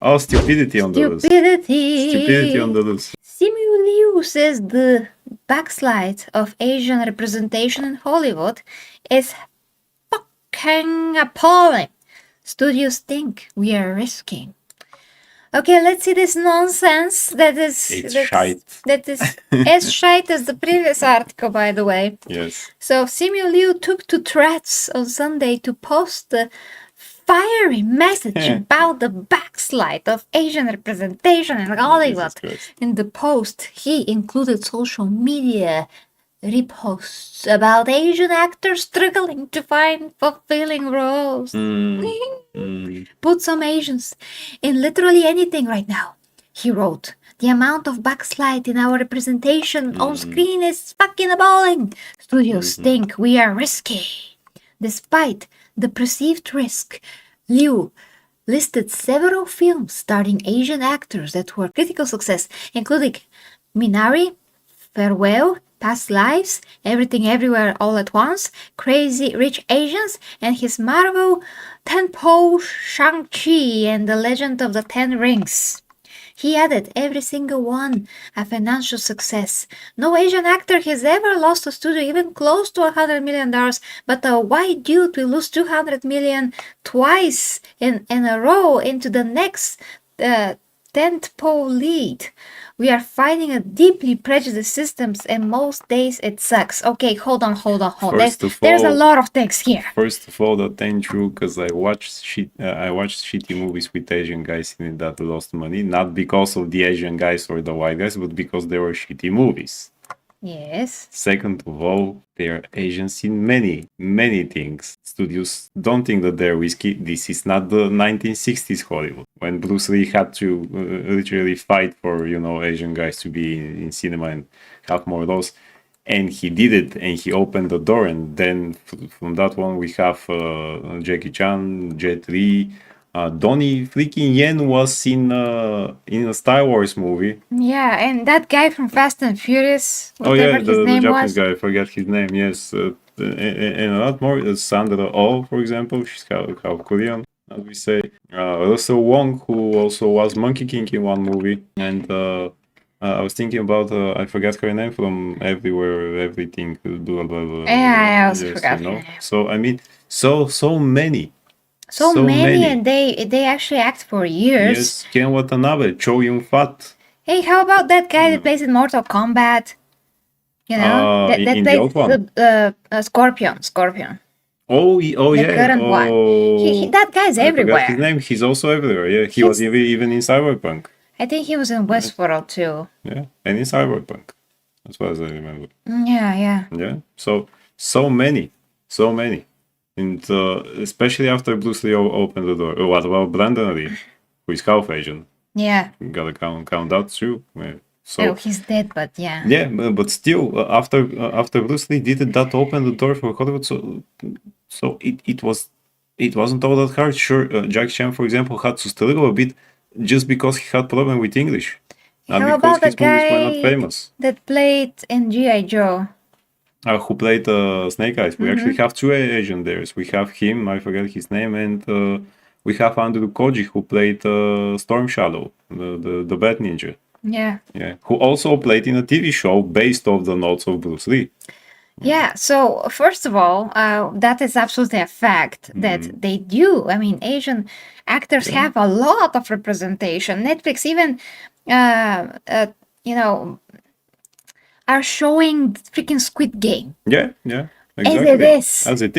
Oh, stupidity on the loose. Stupidity on the loose. Simu Liu says the backslide of Asian representation in Hollywood is fucking appalling. Studios think we are risking. Okay, let's see this nonsense that is shite. That is as shite as the previous article, by the way. Yes. So Simu Liu took to threads on Sunday to post the fiery message about the backslide of Asian representation in Hollywood. In the post, he included social media reposts about Asian actors struggling to find fulfilling roles. Put some Asians in literally anything right now, he wrote. The amount of backslide in our representation on screen is fucking appalling. Studios think we are risky. Despite the perceived risk, Liu listed several films starring Asian actors that were critical success, including Minari, Farewell, Past Lives, Everything Everywhere All at Once, Crazy Rich Asians, and his Marvel tentpole Shang-Chi and the Legend of the Ten Rings. He added every single one a financial success. No Asian actor has ever lost a studio even close to $100 million, but a white dude will lose $200 million twice in a row into the next tentpole lead. We are fighting a deeply prejudiced system, and most days it sucks. Okay, hold on. There's a lot of things here. First of all, that ain't true, because I watched shitty movies with Asian guys in it that lost money, not because of the Asian guys or the white guys, but because they were shitty movies. Yes. Second of all, they are Asians in many things. Studios don't think that they're risky. This is not the 1960s Hollywood, when Bruce Lee had to literally fight for, Asian guys to be in cinema and have more laws. And he did it, and he opened the door. And then from that one, we have Jackie Chan, Jet Li, Donnie freaking Yen was in a Star Wars movie. Yeah, and that guy from Fast and Furious, the Japanese guy, I forget his name, yes. And a lot more. Sandra Oh, for example, she's half Korean, as we say. Russell Wong, who also was Monkey King in one movie. And I was thinking about, I forgot her name from Everywhere, Everything, blah, blah, blah. Yeah, I also forgot her name. So, I mean, so many. So many, and they actually act for years. Yes, Ken Watanabe, Chow Yun-fat. Hey, how about that guy that plays in Mortal Kombat? That plays Scorpion. Oh yeah. The current one. That guy's everywhere. I forgot his name. He's also everywhere. Yeah, he was even in Cyberpunk. I think he was in Westworld too. Yeah, and in Cyberpunk, as far as I remember. Yeah. Yeah. So many. And especially after Bruce Lee opened the door. What about Brandon Lee, who is half Asian? Yeah. You gotta count that too. So he's dead, but yeah. Yeah, but still, after Bruce Lee did it, that opened the door for Hollywood. So it wasn't all that hard. Sure, Jackie Chan, for example, had to struggle a bit just because he had problem with English. Not How because about his the movies were guy not famous. that played in G.I. Joe? Who played Snake Eyes. We actually have two Asian there. We have him, I forget his name, and we have Andrew Koji, who played Storm Shadow, the Bat Ninja. Yeah. Who also played in a TV show based off the notes of Bruce Lee. Yeah, so first of all, that is absolutely a fact that they do. I mean, Asian actors have a lot of representation. Netflix even, are showing freaking Squid Game. Yeah, exactly. As it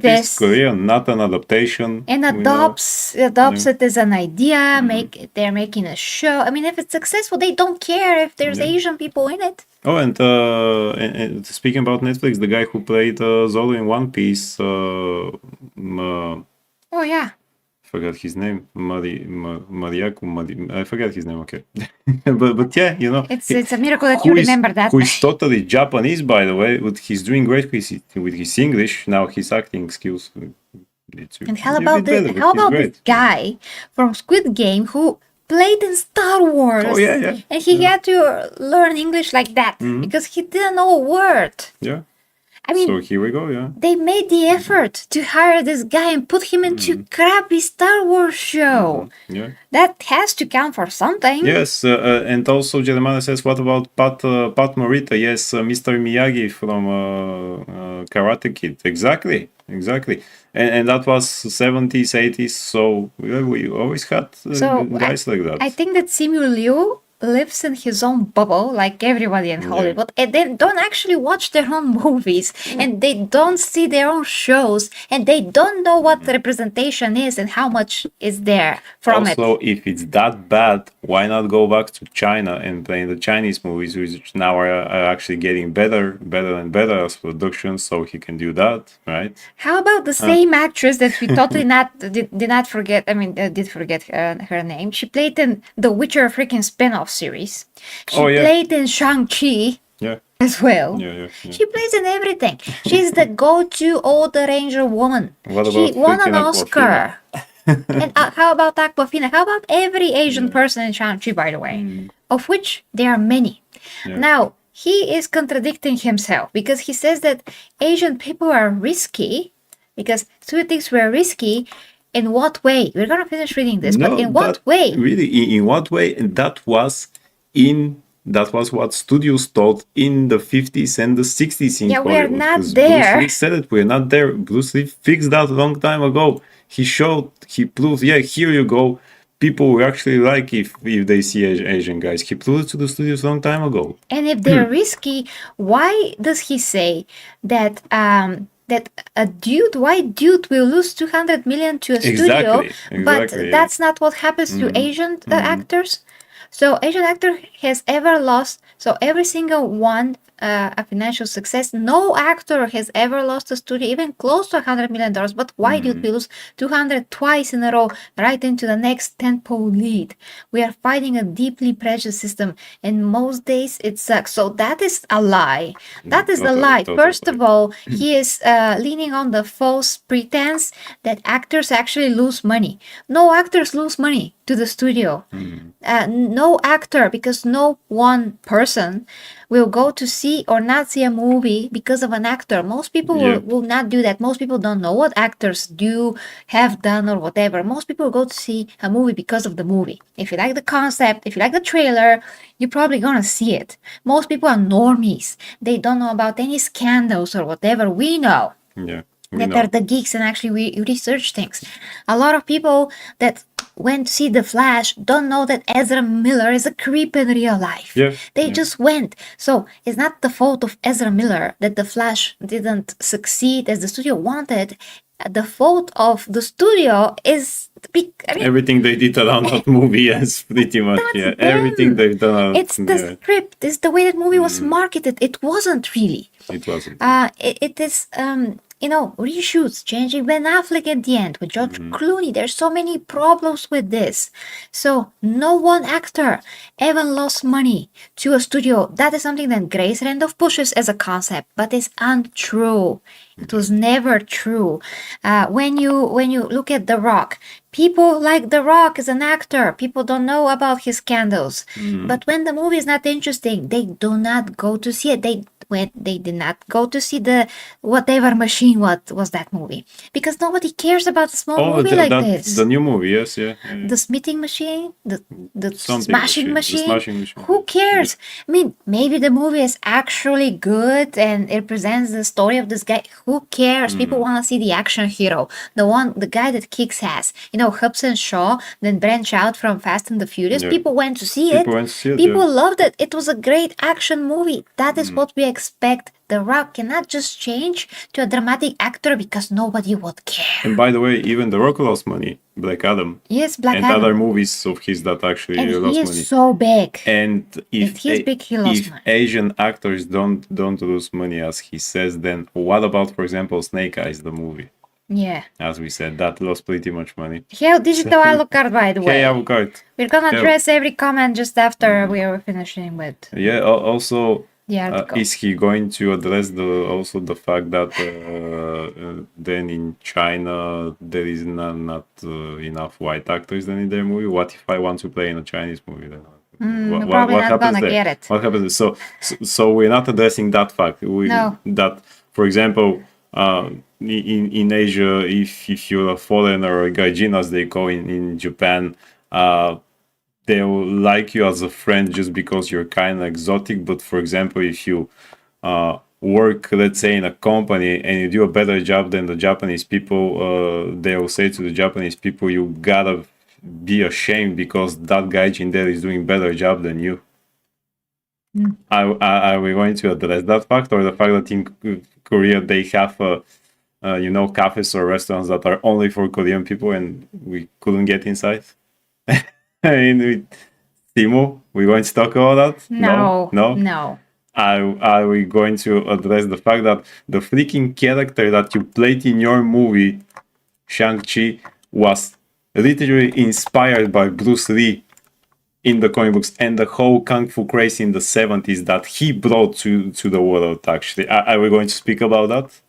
is. Korean, not an adaptation. And adopts it as an idea. They're making a show. I mean, if it's successful, they don't care if there's Asian people in it. Oh, and speaking about Netflix, the guy who played Zoro in One Piece. Oh yeah. Forgot his name. I forgot his name. Okay, but yeah, it's a miracle that you remember that. Who is totally Japanese, by the way. But he's doing great with his English now. His acting skills. And how about this guy from Squid Game who played in Star Wars? Oh yeah. And he had to learn English like that because he didn't know a word. Yeah. I mean, so here we go, yeah. they made the effort to hire this guy and put him into crappy Star Wars show. Yeah. That has to count for something. Yes, and also Germana says, what about Pat Morita? Yes, Mr. Miyagi from Karate Kid. Exactly. And that was 70s, 80s, so we always had guys like that. I think that Simu Liu lives in his own bubble, like everybody in Hollywood, and they don't actually watch their own movies, and they don't see their own shows, and they don't know what the representation is and how much is there from it. Also, if it's that bad, why not go back to China and play the Chinese movies, which now are actually getting better and better as productions, so he can do that, right? How about the same actress that we totally did not forget? I mean, did forget her name. She played in the Witcher freaking spin-off series. She played in Shang-Chi. Yeah. As well. Yeah. She plays in everything. She's the go-to old Ranger woman. She won an Oscar. And how about Aquafina? How about every Asian person in Shang-Chi, by the way? Of which there are many. Yeah. Now, he is contradicting himself because he says that Asian people are risky because two things were risky. In what way? We're going to finish reading this, but in what way? Really, in what way? And that was what studios thought in the 50s and the 60s in Hollywood. We're not there. Bruce Lee said it, we're not there. Bruce Lee fixed that a long time ago. He proved, here you go. People will actually like if they see Asian guys. He proved it to the studios a long time ago. And if they're risky, why does he say that a white dude will lose 200 million to a studio, but that's not what happens to Asian actors? So Asian actor has ever lost, so every single one a financial success. No actor has ever lost a studio even close to $100 million, but why did we lose 200 twice in a row right into the next tentpole lead? We are fighting a deeply precious system, and most days it sucks. So that is a lie. That is a lie. First of all, he is leaning on the false pretense that actors actually lose money. No actors lose money to the studio. No actor, because no one person will go to see or not see a movie because of an actor. Most people will not do that. Most people don't know what actors do, have done, or whatever. Most people go to see a movie because of the movie. If you like the concept, if you like the trailer, you're probably gonna see it. Most people are normies. They don't know about any scandals or whatever. We know. That are the geeks and actually we research things. A lot of people that went to see The Flash don't know that Ezra Miller is a creep in real life. They just went. So it's not the fault of Ezra Miller that The Flash didn't succeed as the studio wanted. The fault of the studio is everything they did around that movie is pretty much everything they've done. It's the script. It's the way that movie was marketed. It wasn't really. It wasn't. It is reshoots, changing Ben Affleck at the end with George Clooney. There's so many problems with this. So no one actor ever lost money to a studio. That is something that Grace Randolph pushes as a concept, but it's untrue. It was never true. When you look at The Rock, people like The Rock as an actor. People don't know about his scandals. But when the movie is not interesting, they do not go to see it. They did not go to see the whatever machine was that movie, because nobody cares about a small movie like this. The new movie, yes, the smithing machine, the smashing machine. Who cares? I mean, maybe the movie is actually good and it presents the story of this guy. Who cares? People want to see the action hero, the guy that kicks ass. Hobson Shaw, then branch out from Fast and the Furious. People went to see it. People loved it. It was a great action movie. That is what we expect. The Rock cannot just change to a dramatic actor because nobody would care. And by the way, even The Rock lost money. Black Adam. Yes, Black Adam. And other movies of his that actually lost money. And he is so big. And if if Asian actors don't lose money, as he says, then what about, for example, Snake Eyes, the movie? Yeah. As we said, that lost pretty much money. Hey, digital Alucard, by the way. Hey, Alucard. We're gonna address every comment just after we are finishing with. Yeah, also... article. Is he going to address the fact that then in China there is not enough white actors then in their movie? What if I want to play in a Chinese movie then? Probably not gonna get it. What happens? So we're not addressing that fact. No. That For example, in Asia, if you're a foreigner or a gaijin, as they call in Japan, they'll like you as a friend just because you're kind of exotic. But for example, if you work, let's say, in a company and you do a better job than the Japanese people, they'll say to the Japanese people, you gotta be ashamed because that gaijin there is doing better job than you. Are we going to address that fact, or the fact that in Korea they have, cafes or restaurants that are only for Korean people and we couldn't get inside? I mean, Simu, we going to talk about that? No. Are we going to address the fact that the freaking character that you played in your movie, Shang-Chi, was literally inspired by Bruce Lee in the comic books and the whole kung fu craze in the 70s that he brought to the world, actually? Are we going to speak about that?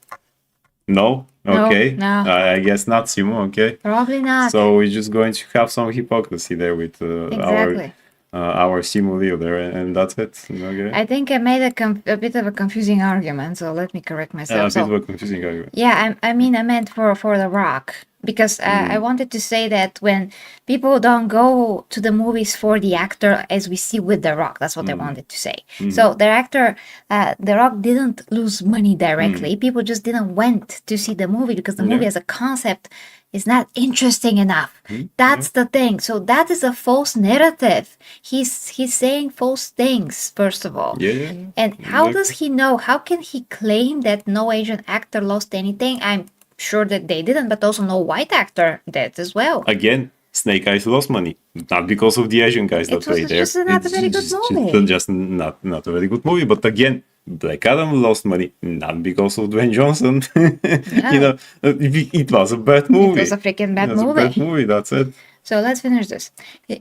No? Okay. No. I guess not, Simu, okay? Probably not. So we're just going to have some hypocrisy there with Exactly. our Simu Liu there, and that's it. Okay. I think I made a bit of a confusing argument, so let me correct myself. A bit of a confusing argument. Yeah, I meant for The Rock. Because I wanted to say that when people don't go to the movies for the actor, as we see with The Rock, that's what I wanted to say. So the actor, The Rock didn't lose money directly. People just didn't went to see the movie because the movie as a concept is not interesting enough. That's the thing. So that is a false narrative. He's saying false things, first of all. Yeah. And how does he know? How can he claim that no Asian actor lost anything? I'm sure that they didn't, but also no white actor did as well. Again, Snake Eyes lost money, not because of the Asian guys that played there. It's just not a very good movie. Just not a very good movie. But again, Black Adam lost money not because of Dwayne Johnson. It was a bad movie. It was a freaking bad movie. A bad movie. That's it. So let's finish this.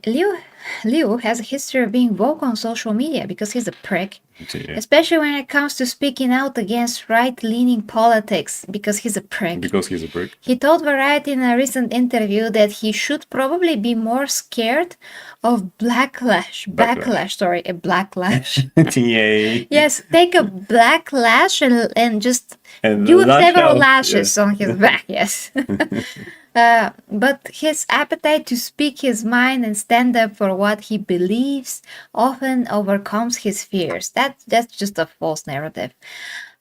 Liu has a history of being vocal on social media because he's a prick. Yeah. Especially when it comes to speaking out against right-leaning politics because he's a prick. Because he's a prick. He told Variety in a recent interview that he should probably be more scared of backlash. Yay. Yes, take a backlash and just And do lash several out, lashes on his back, yes. But his appetite to speak his mind and stand up for what he believes often overcomes his fears. That's just a false narrative.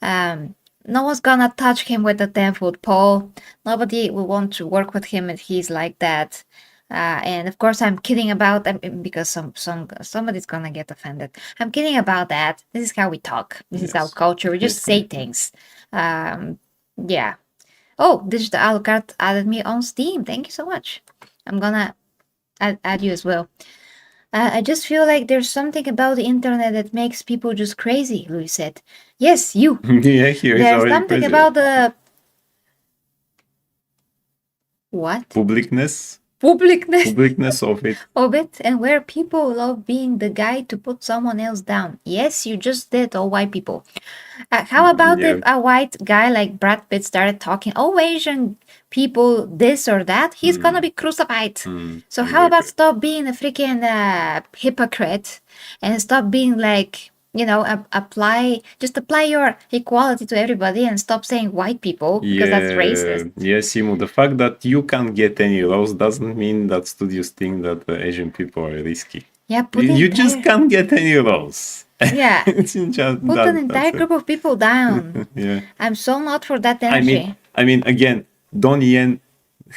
No one's gonna touch him with a 10-foot pole. Nobody will want to work with him if he's like that. And of course, I'm kidding about that because somebody's gonna get offended. I'm kidding about that. This is how we talk. This is our culture. We just say things. Yeah. Oh, Digital Alucard added me on Steam. Thank you so much. I'm gonna add you as well. I just feel like there's something about the internet that makes people just crazy, Louis said. Yes, you. Yeah, There's something crazy. about the... What? Publicness of it, and where people love being the guy to put someone else down. Yes, you just did, all white people. How about if a white guy like Brad Pitt started talking, oh, Asian people, this or that, he's gonna be crucified. So how about stop being a freaking hypocrite and stop being like, apply your equality to everybody and stop saying white people because that's racist. Yes, Simu, the fact that you can't get any roles doesn't mean that studios think that the Asian people are risky. Yeah, you just can't get any roles. Yeah, It's just put an entire group of people down. Yeah, I'm so not for that energy. I mean, again, Donnie Yen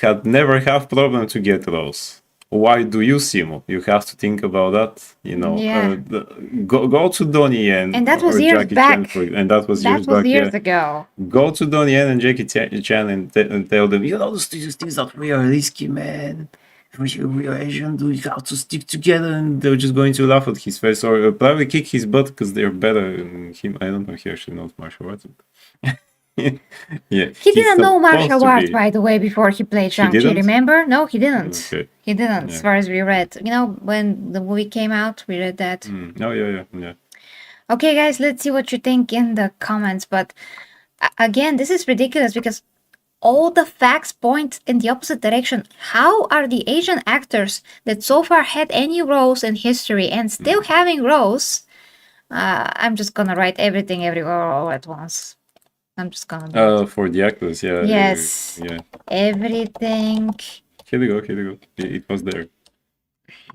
had never have problem to get roles. Why do you, Simu? You have to think about that. Yeah. Go to Donnie Yen And that was or years Jackie Chan, back. And that was years that was back. years ago. Go to Donnie Yen and Jackie Chan and tell them, the studios things that we are risky, man. We are Asian, we have to stick together, and they're just going to laugh at his face or probably kick his butt because they're better than him. I don't know, he actually knows martial arts. Yeah, He didn't know martial arts, by the way, before he played Shang-Chi, didn't? remember? No, he didn't. Okay. He didn't, Yeah. as far as we read. When the movie came out, we read that. Oh, yeah. Okay, guys, let's see what you think in the comments. But again, this is ridiculous because all the facts point in the opposite direction. How are the Asian actors that so far had any roles in history and still having roles? I'm just gonna write everything everywhere all at once. I'm just gonna do it. For the actors, yeah. Yes. Yeah. Everything. Here we go. It was there.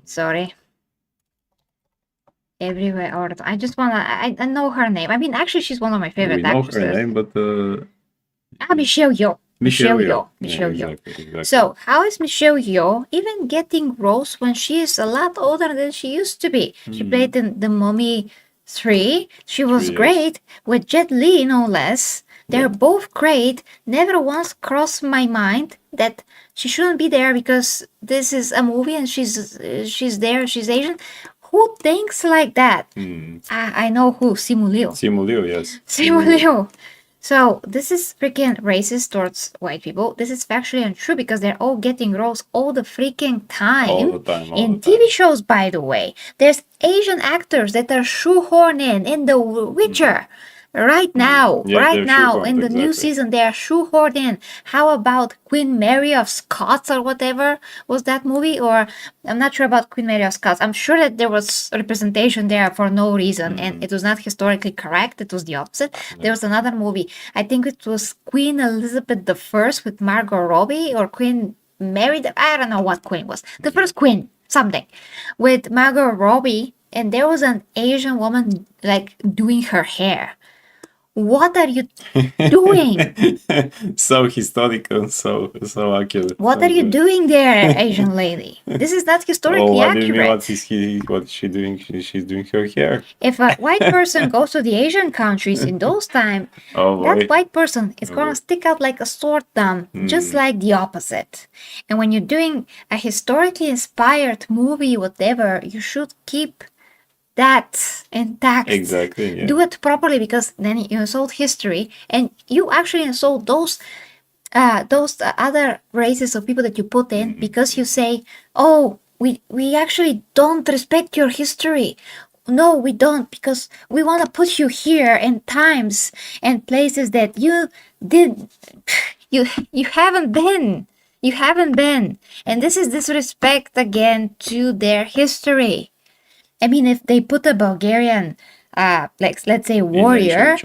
Sorry. Everywhere all the time. I just wanna. I know her name. I mean, actually, she's one of my favorite We know actresses. her name, but Michelle Yeoh. Michelle Yeoh. Michelle Yeah, Yeoh. exactly. So, how is Michelle Yeoh even getting roles when she is a lot older than she used to be? She played in The Mummy 3. She was 3 years. great with Jet Li, no less. They're Yeah. both great. Never once crossed my mind that she shouldn't be there because this is a movie and she's there. She's Asian. Who thinks like that? I know who. Simu Liu. Simu Liu, yes. Simu Liu. So this is freaking racist towards white people. This is factually untrue because they're all getting roles all the freaking time. All the time. In TV shows, by the way. There's Asian actors that are shoehorned in The Witcher. Right now, Yeah, right they're now, shoehorned, in the new exactly. season, they are shoehorned in. How about Queen Mary of Scots or whatever was that movie? Or I'm not sure about Queen Mary of Scots. I'm sure that there was representation there for no reason and it was not historically correct. It was the opposite. There was another movie. I think it was Queen Elizabeth I with Margot Robbie or Queen Mary. I don't know what queen was. The first queen, something, with Margot Robbie. And there was an Asian woman like doing her hair. What are you doing? So historical, so accurate. What are you doing there, Asian lady? This is not historically what do you mean? accurate. What is she doing? She's doing her hair. If a white person goes to the Asian countries in those times, Oh that boy. white person is gonna stick out like a sore thumb, just like the opposite. And when you're doing a historically inspired movie, whatever, you should keep that intact. Exactly. Yeah. Do it properly because then you insult history and you actually insult those other races of people that you put in because you say, oh, we actually don't respect your history. No, we don't, because we want to put you here in times and places that you did you haven't been. You haven't been. And this is disrespect again to their history. I mean, if they put a Bulgarian, like let's say warrior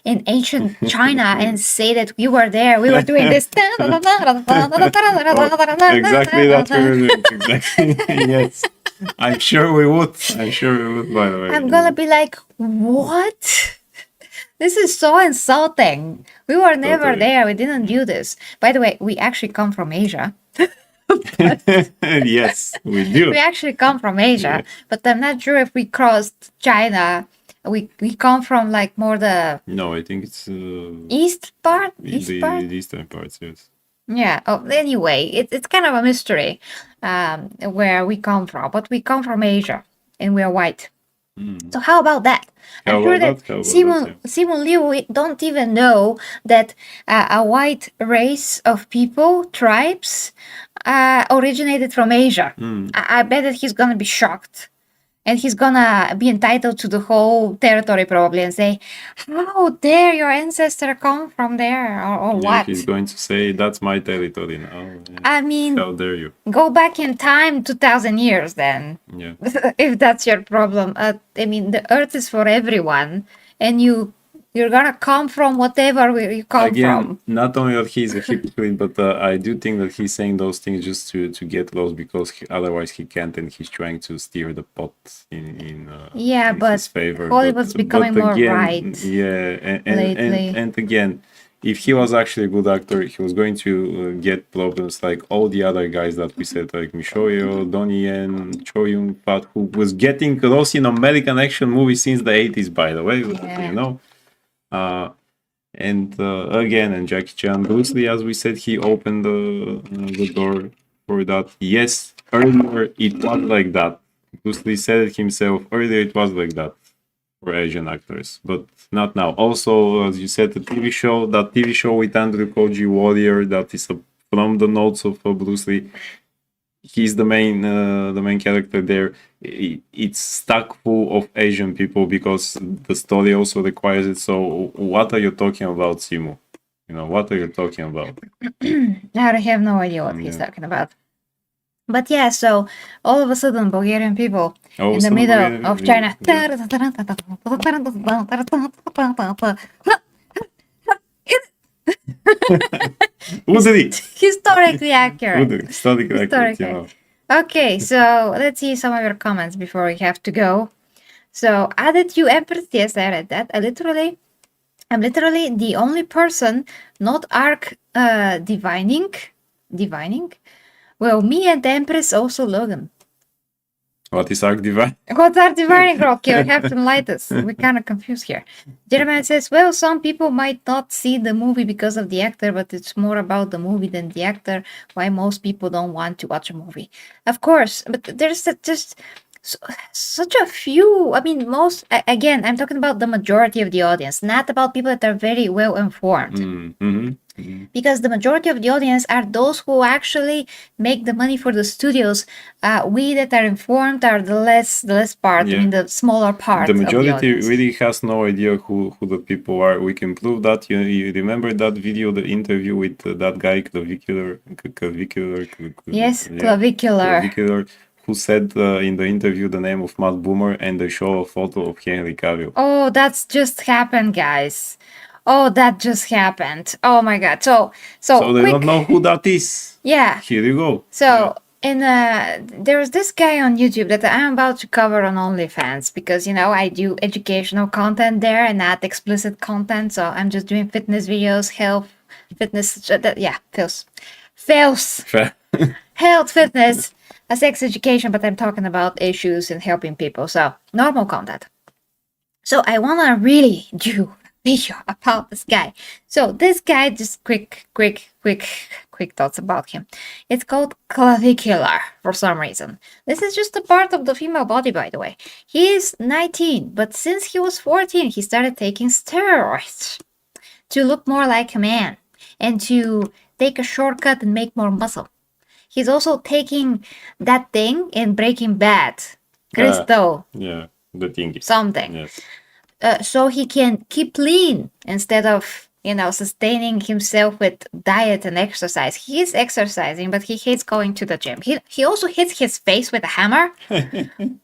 in ancient China and say that we were there, we were doing this. Exactly that we were doing. Exactly. Yes. I'm sure we would. By the way. I'm gonna be like, what? This is so insulting. We were never there. We didn't do this. By the way, we actually come from Asia. Yes, we do. We actually come from Asia, but I'm not sure if we crossed China. We come from like more the No, I think it's east part. the eastern parts. Yes. Yeah. Oh, anyway, it's kind of a mystery where we come from, but we come from Asia and we are white. So how about that? I'm sure that Simu Liu don't even know that a white race of people, tribes, originated from Asia. I bet that he's gonna be shocked. And he's gonna be entitled to the whole territory probably and say, how dare your ancestor come from there or what? He's going to say, that's my territory now. Yeah. I mean, how dare you? Go back in time 2,000 years then. Yeah. If that's your problem. I mean, the earth is for everyone. And you're gonna come from whatever you come from. Not only that he's a hypocrite, but I do think that he's saying those things just to get lost because otherwise he can't, and he's trying to steer the pot in his favor. Hollywood's becoming more right. Yeah, lately. And again, if he was actually a good actor, he was going to get problems like all the other guys that we said, like Michelle Yeoh, Donnie Yen, Cho Yun-fat, who was getting roles in American action movies since the 80s, by the way, you know. And Jackie Chan, Bruce Lee, as we said, he opened the door for that. Yes, earlier it was like that. Bruce Lee said it himself. Earlier it was like that for Asian actors, but not now. Also, as you said, that TV show with Andrew Koji, Warrior, that is from the notes of Bruce Lee. He's the main character there. It's stuck full of Asian people because the story also requires it. So what are you talking about, Simu? What are you talking about? I have no idea what he's talking about. But yeah, so all of a sudden Bulgarian people in the middle of China. Woodley. Historically accurate. Woodley. Historically accurate, you know. Okay, so let's see some of your comments before we have to go. So, added you Empress, yes, I read that. I'm literally the only person not arc divining. Well, me and the Empress also Logan. What is Arc Divine? What's our divining role? Okay, we have to enlighten us. We're kind of confused here. Jeremiah says, well, some people might not see the movie because of the actor, but it's more about the movie than the actor. Why most people don't want to watch a movie. Of course, but there's just such a few. I mean, again, I'm talking about the majority of the audience, not about people that are very well informed. Because the majority of the audience are those who actually make the money for the studios. We that are informed are the less part. Yeah. I mean, the smaller part. The majority really has no idea who the people are. We can prove that. You remember that video, the interview with that guy, clavicular. Yes, yeah, clavicular. Who said in the interview the name of Matt Boomer, and they show a photo of Henry Cavill. Oh, that's just happened, guys. Oh, that just happened. Oh my god. So they don't know who that is. Yeah. Here you go. So there's this guy on YouTube that I'm about to cover on OnlyFans because, you know, I do educational content there and not explicit content. So I'm just doing fitness videos, health, fitness. Fails. Health, fitness, sex education, but I'm talking about issues and helping people. So normal content. So I want to really do video about this guy. So this guy, just quick thoughts about him. It's called clavicular for some reason. This is just a part of the female body, by the way. He is 19, but since he was 14, he started taking steroids to look more like a man and to take a shortcut and make more muscle. He's also taking that thing in Breaking Bad. Crystal. Yeah, the thingy. Something. Yes. So he can keep lean instead of, you know, sustaining himself with diet and exercise. He is exercising, but he hates going to the gym. He also hits his face with a hammer.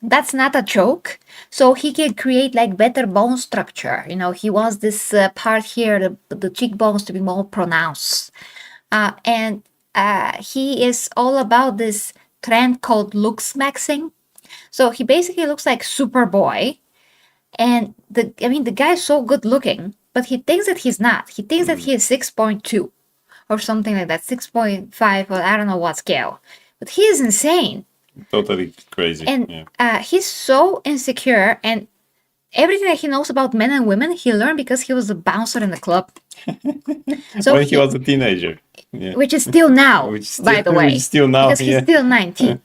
That's not a joke. So he can create like better bone structure. You know, he wants this part here, the cheekbones to be more pronounced. And he is all about this trend called looks maxing. So he basically looks like Superboy. And the guy's so good looking, but he thinks that he's not. He thinks that he is 6.2 or something like that, 6.5 or I don't know what scale. But he is insane. Totally crazy. And he's so insecure, and everything that he knows about men and women, he learned because he was a bouncer in the club. So when he was a teenager. Yeah. Which is still now, by the way. Still now, because he's still 19.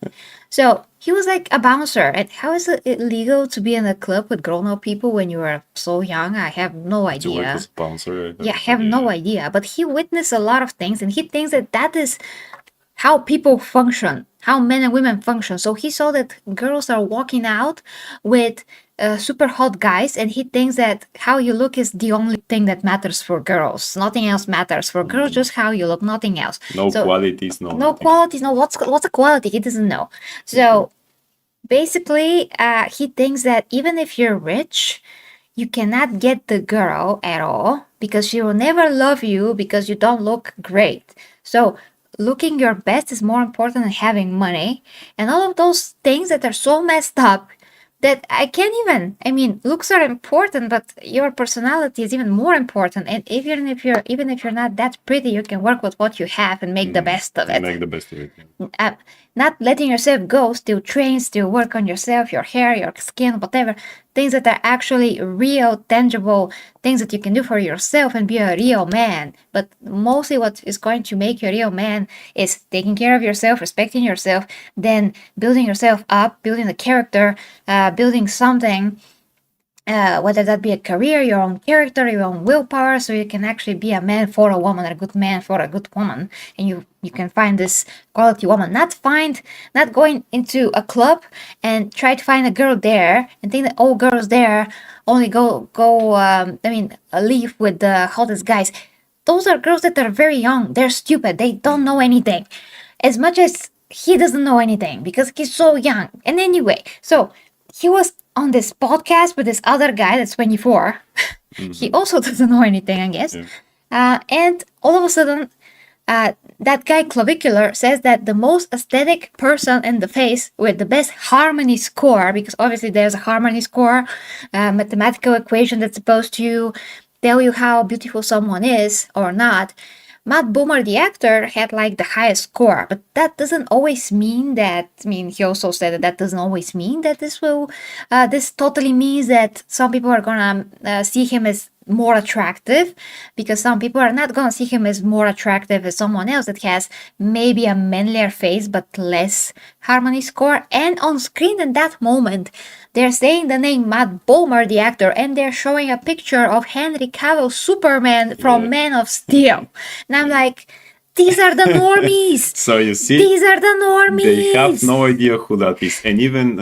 So he was like a bouncer. And how is it illegal to be in a club with grown-up people when you are so young? I have no idea. To work as a bouncer? Yeah, I have no idea. But he witnessed a lot of things, and he thinks that that is how people function, how men and women function. So he saw that girls are walking out with super hot guys, and he thinks that how you look is the only thing that matters for girls. Nothing else matters for girls, just how you look, nothing else. No qualities, no. No qualities, no. What's a quality? He doesn't know. So basically, he thinks that even if you're rich, you cannot get the girl at all because she will never love you because you don't look great. So looking your best is more important than having money, and all of those things that are so messed up that I can't even. I mean, looks are important, but your personality is even more important. And even if you're not that pretty, you can work with what you have and make the best of it. Make the best of it. Yeah. Not letting yourself go, still train, still work on yourself, your hair, your skin, whatever. Things that are actually real, tangible things that you can do for yourself and be a real man. But mostly what is going to make you a real man is taking care of yourself, respecting yourself, then building yourself up, building a character, building something, whether that be a career, your own character, your own willpower, so you can actually be a man for a woman, a good man for a good woman, and you can find this quality woman. Not going into a club and try to find a girl there and think that all girls there only leave with the hottest guys. Those are girls that are very young. They're stupid. They don't know anything. As much as he doesn't know anything because he's so young. And anyway, so he was on this podcast with this other guy that's 24. Mm-hmm. He also doesn't know anything, I guess. Yeah. And all of a sudden, that guy Clavicular says that the most aesthetic person in the face with the best harmony score, because obviously there's a harmony score, mathematical equation that's supposed to tell you how beautiful someone is or not. Matt Bomer, the actor, had like the highest score, but that doesn't always mean that. I mean, he also said that doesn't always mean that this totally means that some people are gonna see him as more attractive, because some people are not gonna see him as more attractive as someone else that has maybe a manlier face but less harmony score. And on screen in that moment, they're saying the name Matt Bomer, the actor, and they're showing a picture of Henry Cavill Superman from Man of Steel. And I'm like, these are the normies. So you see, these are the normies. They have no idea who that is. And even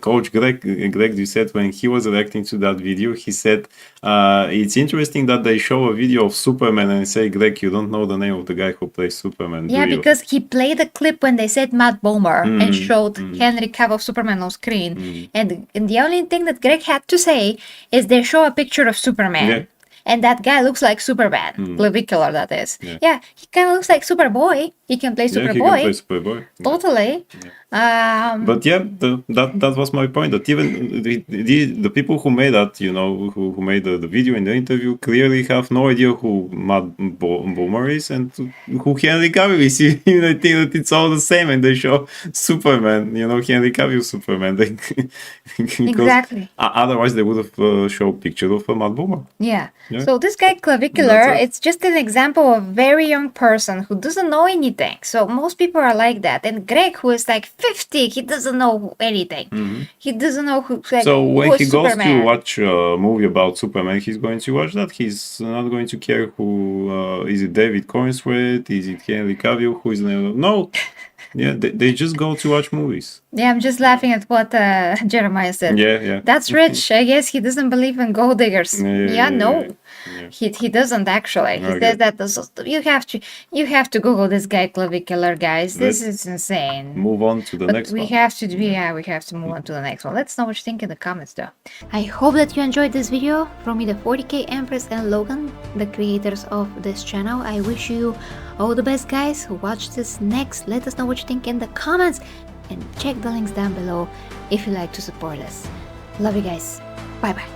Coach Greg Doucette, when he was reacting to that video, he said it's interesting that they show a video of Superman and say, Greg, you don't know the name of the guy who plays Superman. Yeah, because he played a clip when they said Matt Bomer and showed Henry Cavill Superman on screen. And the only thing that Greg had to say is they show a picture of Superman. Yeah. And that guy looks like Superman, Clavicular, that is. Yeah, he kind of looks like Superboy. He can play Superboy. Yeah, he can play Superboy. Totally. Yeah. But yeah, that was my point. That even the people who made that, who made the video in the interview, clearly have no idea who Matt Bomer is and who Henry Cavill is. I think that it's all the same, and they show Superman. Henry Cavill Superman. Exactly. Otherwise, they would have shown a picture of Matt Bomer. Yeah. So this guy Clavicular, it's just an example of a very young person who doesn't know anything. So most people are like that. And Greg, who is like 50, he doesn't know anything. He doesn't know who. So when he goes Superman. to watch a movie about Superman, he's going to watch that. He's not going to care who is it. David Cornsworth? Is it Henry Cavill? Who is no? Yeah, they just go to watch movies. Yeah, I'm just laughing at what Jeremiah said. Yeah. That's rich. I guess he doesn't believe in gold diggers. No. He doesn't actually. He says that you have to Google this guy Clavicular, guys. This is insane. Move on to the next one. We have to move on to the next one. Let us know what you think in the comments though. I hope that you enjoyed this video. From me, the 40K Empress and Logan, the creators of this channel. I wish you all the best, guys, who watch this next. Let us know what you think in the comments and check the links down below if you like to support us. Love you guys. Bye bye.